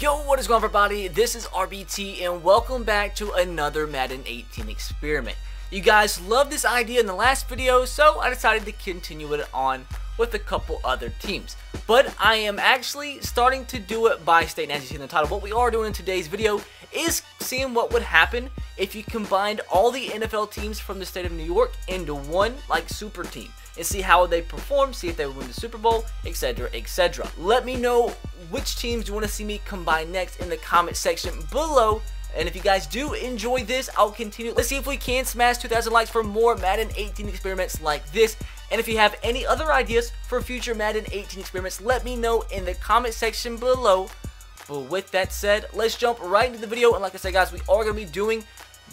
Yo, what is going on, everybody? This is RBT and welcome back to another Madden 18 experiment. You guys loved this idea in the last video, so I decided to continue it on with a couple other teams. But I am actually starting to do it by state, and as you see in the title, what we are doing in today's video is seeing what would happen if you combined all the NFL teams from the state of New York into one super team and see how they perform, see if they would win the Super Bowl, etc, etc. Let me know which teams you want to see me combine next in the comment section below. And if you guys do enjoy this, I'll continue. Let's see if we can smash 2,000 likes for more Madden 18 experiments like this. And if you have any other ideas for future Madden 18 experiments, let me know in the comment section below. But with that said, let's jump right into the video. And like I said, guys, we are going to be doing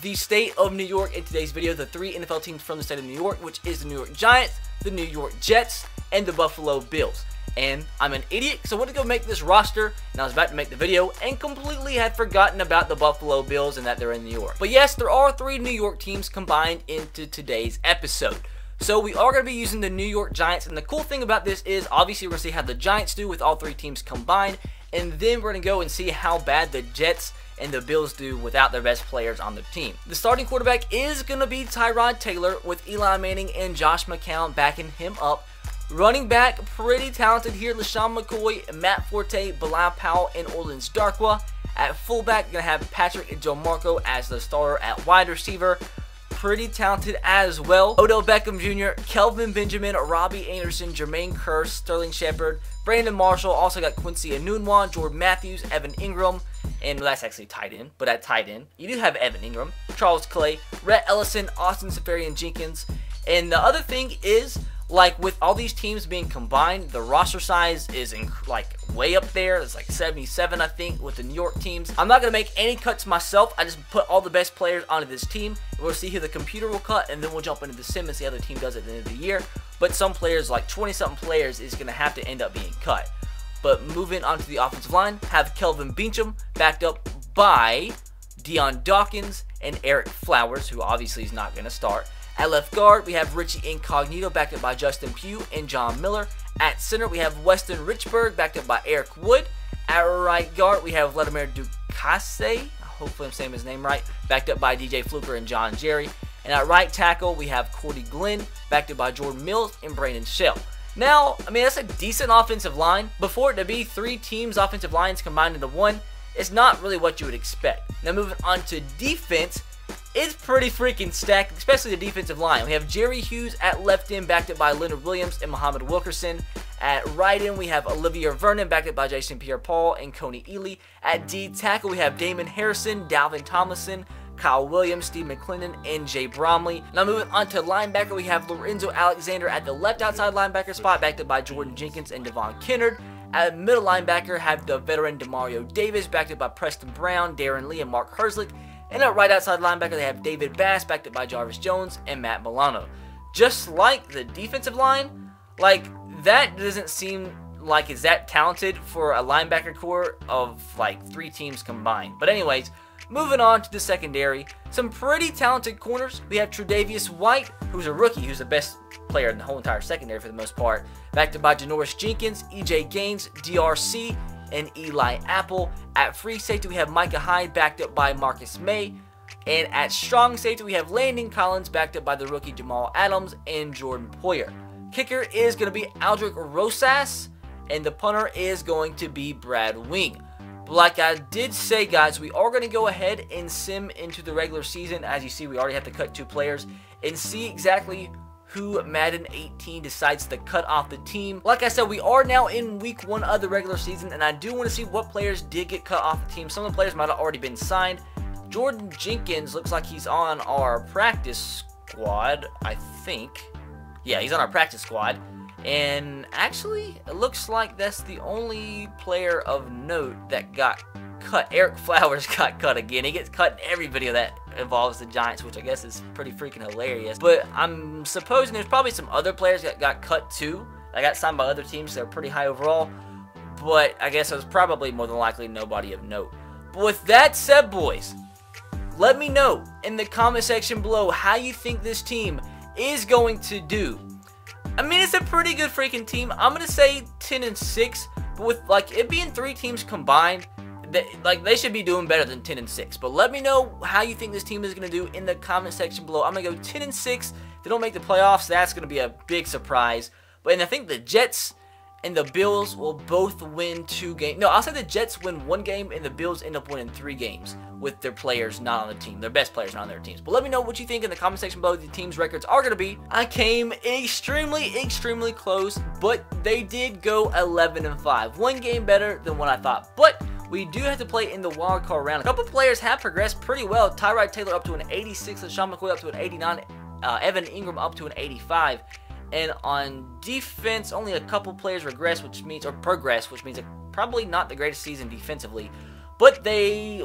the state of New York in today's video. The three NFL teams from the state of New York, which is the New York Giants, the New York Jets, and the Buffalo Bills. And I'm an idiot, so I went to go make this roster, and I was about to make the video, and completely had forgotten about the Buffalo Bills and that they're in New York. But yes, there are three New York teams combined into today's episode. So we are going to be using the New York Giants, and the cool thing about this is, obviously, we're going to see how the Giants do with all three teams combined, and then we're going to go and see how bad the Jets and the Bills do without their best players on the team. The starting quarterback is going to be Tyrod Taylor, with Eli Manning and Josh McCown backing him up. Running back, pretty talented here, LaShawn McCoy, Matt Forte, Bilal Powell, and Orleans Darkwa. At fullback, going to have Patrick and Joe Marco as the starter. At wide receiver, pretty talented as well. Odell Beckham Jr., Kelvin Benjamin, Robbie Anderson, Jermaine Kearse, Sterling Shepard, Brandon Marshall. Also got Quincy Enunwa, Jordan Matthews, Evan Ingram. And that's actually tight end, but at tight end, you do have Evan Ingram, Charles Clay, Rhett Ellison, Austin Seferian-Jenkins. And the other thing is, with all these teams being combined, the roster size is way up there. It's 77, I think, with the New York teams. I'm not going to make any cuts myself. I just put all the best players onto this team. We'll see who the computer will cut, and then we'll jump into the sim and see how the team does at the end of the year. But some players, 20-something players, is going to have to end up being cut. But moving on to the offensive line, have Kelvin Beachum backed up by Deion Dawkins and Eric Flowers, who obviously is not going to start. At left guard, we have Richie Incognito backed up by Justin Pugh and John Miller. At center, we have Weston Richburg backed up by Eric Wood. At right guard, we have Vladimir Ducasse, hopefully I'm saying his name right, backed up by DJ Fluker and John Jerry. And at right tackle, we have Cordy Glenn backed up by Jordan Mills and Brandon Shell. Now, that's a decent offensive line. Before it to be three teams' offensive lines combined into one, it's not really what you would expect. Now, moving on to defense, it's pretty freaking stacked, especially the defensive line. We have Jerry Hughes at left end, backed up by Leonard Williams and Muhammad Wilkerson. At right end, we have Olivia Vernon, backed up by Jason Pierre-Paul and Coney Ely. At D tackle, we have Damon Harrison, Dalvin Tomlinson, Kyle Williams, Steve McClendon, and Jay Bromley. Now moving on to linebacker, we have Lorenzo Alexander at the left outside linebacker spot, backed up by Jordan Jenkins and Devon Kennard. At middle linebacker, have the veteran Demario Davis, backed up by Preston Brown, Darren Lee, and Mark Herzlich. And at right outside linebacker, they have David Bass, backed up by Jarvis Jones and Matt Milano. Just like the defensive line, that doesn't seem like it's that talented for a linebacker core of three teams combined. But anyways, moving on to the secondary, some pretty talented corners. We have Tre'Davious White, who's a rookie, who's the best player in the whole entire secondary for the most part, backed up by Janoris Jenkins, EJ Gaines, DRC, and Eli Apple. At free safety, we have Micah Hyde, backed up by Marcus May. And at strong safety, we have Landon Collins, backed up by the rookie Jamal Adams and Jordan Poyer. Kicker is going to be Aldrick Rosas, and the punter is going to be Brad Wing. Like I did say, guys, we are going to go ahead and sim into the regular season. As you see, we already have to cut two players and see exactly who Madden 18 decides to cut off the team. Like I said, we are now in week 1 of the regular season, and I do want to see what players did get cut off the team. Some of the players might have already been signed. Jordan Jenkins looks like he's on our practice squad, I think. Yeah, he's on our practice squad. And actually, it looks like that's the only player of note that got cut. Eric Flowers got cut again. He gets cut in every video that involves the Giants, which I guess is pretty freaking hilarious. But I'm supposing there's probably some other players that got cut too. That got signed by other teams that are pretty high overall. But I guess it was probably more than likely nobody of note. But with that said, boys, let me know in the comment section below how you think this team is going to do. It's a pretty good freaking team. I'm going to say 10-6, but with it being three teams combined, they should be doing better than 10-6. But let me know how you think this team is going to do in the comment section below. I'm going to go 10-6. They don't make the playoffs. That's going to be a big surprise. And I think the Jets and the Bills will both win 2 games. No, I'll say the Jets win 1 game and the Bills end up winning 3 games with their players not on the team. Their best players not on their teams. But let me know what you think in the comment section below. The team's records are going to be. I came extremely close, but they did go 11-5. 1 game better than what I thought. But we do have to play in the wild card round. A couple players have progressed pretty well. Tyrod Taylor up to an 86. LaShawn McCoy up to an 89. Evan Ingram up to an 85. And on defense, only a couple players progress, which means probably not the greatest season defensively. But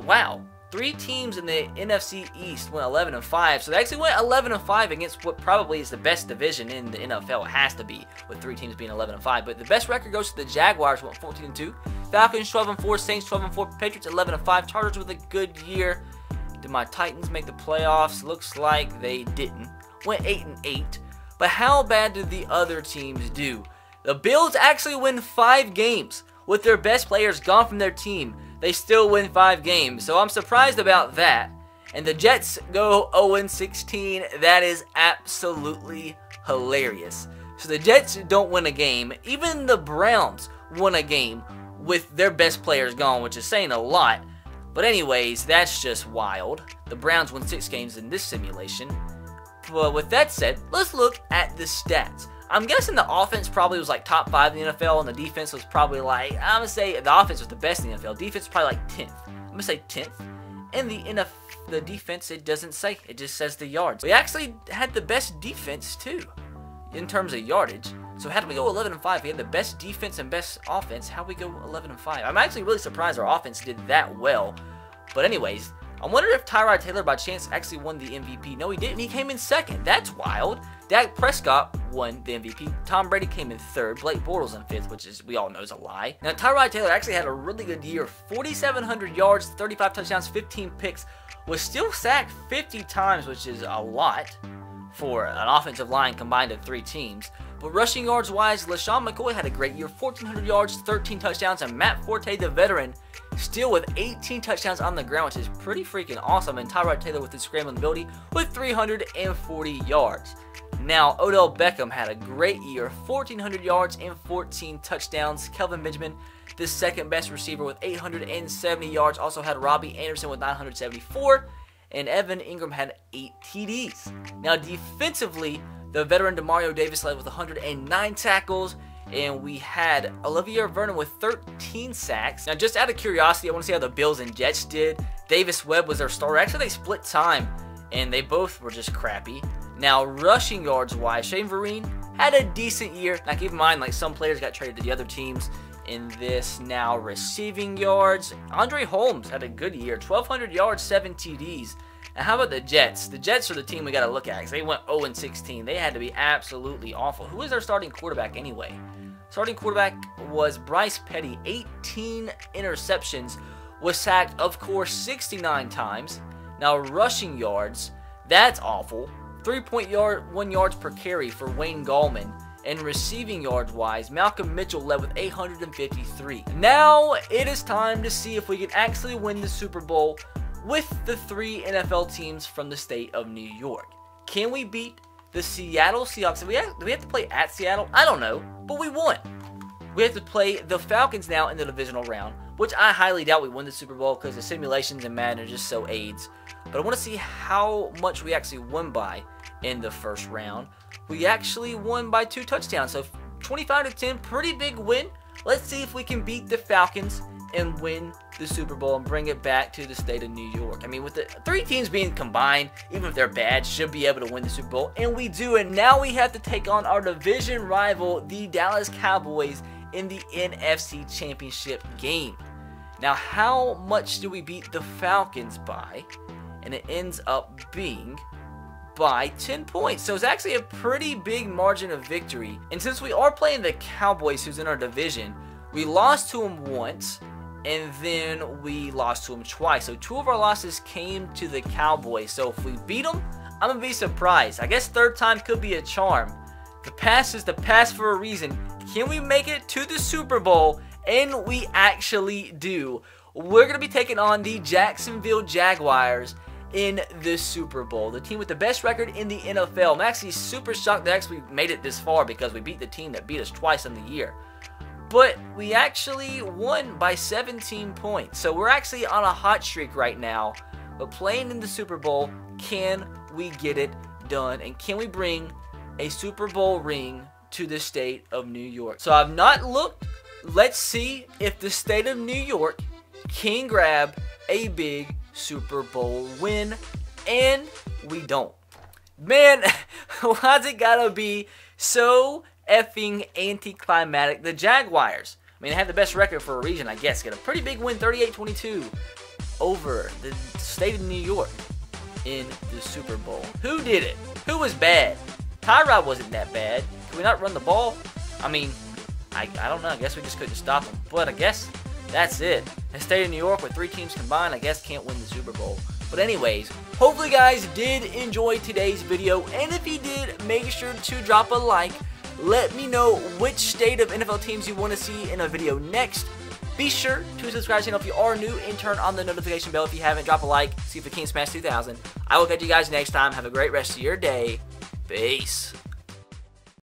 wow, 3 teams in the NFC East went 11-5. So they actually went 11-5 against what probably is the best division in the NFL. It has to be, with 3 teams being 11-5. But the best record goes to the Jaguars, who went 14-2. Falcons 12-4, Saints 12-4, Patriots 11-5. Chargers with a good year. Did my Titans make the playoffs? Looks like they didn't. Went 8-8. But how bad did the other teams do? The Bills actually win 5 games. With their best players gone from their team, they still win 5 games. So I'm surprised about that. And the Jets go 0-16. That is absolutely hilarious. So the Jets don't win a game. Even the Browns won a game with their best players gone, which is saying a lot. But anyways, that's just wild. The Browns won 6 games in this simulation. But with that said, let's look at the stats. I'm guessing the offense probably was like top 5 in the NFL, and the defense was probably like, I'm going to say the offense was the best in the NFL. Defense was probably like 10th. I'm going to say 10th. And the defense, it doesn't say. It just says the yards. We actually had the best defense too, in terms of yardage. So how did we go 11-5? We had the best defense and best offense. How we go 11-5? I'm actually really surprised our offense did that well. But anyways, I wonder if Tyrod Taylor by chance actually won the MVP. No, he didn't. He came in 2nd. That's wild. Dak Prescott won the MVP. Tom Brady came in 3rd. Blake Bortles in 5th, which is, we all know, is a lie. Now, Tyrod Taylor actually had a really good year. 4,700 yards, 35 touchdowns, 15 picks. Was still sacked 50 times, which is a lot for an offensive line combined of 3 teams. But rushing yards wise, LaShawn McCoy had a great year. 1,400 yards, 13 touchdowns, and Matt Forte, the veteran, still with 18 touchdowns on the ground, which is pretty freaking awesome. And Tyrod Taylor with his scrambling ability with 340 yards. Now, Odell Beckham had a great year, 1,400 yards and 14 touchdowns. Kelvin Benjamin, the 2nd best receiver with 870 yards, also had Robbie Anderson with 974, and Evan Ingram had 8 TDs. Now, defensively, the veteran Demario Davis led with 109 tackles, and we had Olivier Vernon with 13 sacks. Now, just out of curiosity, I want to see how the Bills and Jets did. Davis Webb was their starter. Actually, they split time, and they both were just crappy. Now, rushing yards wise, Shane Vereen had a decent year. Now, keep in mind, like, some players got traded to the other teams in this. Now, receiving yards, Andre Holmes had a good year, 1,200 yards, 7 TDs. Now, how about the Jets? The Jets are the team we got to look at, because they went 0-16. They had to be absolutely awful. Who was their starting quarterback anyway? Starting quarterback was Bryce Petty. 18 interceptions. Was sacked, of course, 69 times. Now, rushing yards, that's awful. 3.1 yards per carry for Wayne Gallman. And receiving yards wise, Malcolm Mitchell led with 853. Now, it is time to see if we can actually win the Super Bowl with the 3 NFL teams from the state of New York. Can we beat the Seattle Seahawks? Do we have to play at Seattle? I don't know, but we won. We have to play the Falcons now in the divisional round, which I highly doubt we win the Super Bowl because the simulations and Madden are just so AIDS. But I want to see how much we actually won by in the first round. We actually won by 2 touchdowns, so 25-10, pretty big win. Let's see if we can beat the Falcons and win the Super Bowl and bring it back to the state of New York. I mean, with the 3 teams being combined, even if they're bad, should be able to win the Super Bowl, and we do. And now we have to take on our division rival, the Dallas Cowboys, in the NFC Championship game. Now, how much do we beat the Falcons by? And it ends up being by 10 points. So it's actually a pretty big margin of victory. And since we are playing the Cowboys, who's in our division, we lost to them once, and then we lost to them twice. So 2 of our losses came to the Cowboys. So if we beat them, I'm going to be surprised. I guess 3rd time could be a charm. The past is the past for a reason. Can we make it to the Super Bowl? And we actually do. we're going to be taking on the Jacksonville Jaguars in the Super Bowl. The team with the best record in the NFL. I'm actually super shocked that actually made it this far because we beat the team that beat us twice in the year. But we actually won by 17 points. So we're actually on a hot streak right now. But playing in the Super Bowl, can we get it done? And can we bring a Super Bowl ring to the state of New York? So I've not looked. Let's see if the state of New York can grab a big Super Bowl win. And we don't. Man, why's it gotta be so effing anticlimactic? The Jaguars, I mean, they have the best record for a reason, I guess. Get a pretty big win, 38-22 over the state of New York in the Super Bowl. Who did it? Who was bad? Tyrod wasn't that bad. Can we not run the ball? I mean, I don't know. I guess we just couldn't stop them. But I guess that's it. The state of New York with 3 teams combined, I guess can't win the Super Bowl. But anyways, hopefully you guys did enjoy today's video. And if you did, make sure to drop a like. Let me know which state of NFL teams you want to see in a video next. Be sure to subscribe to the channel if you are new and turn on the notification bell if you haven't. Drop a like. See if we can smash 2,000. I will catch you guys next time. Have a great rest of your day. Peace.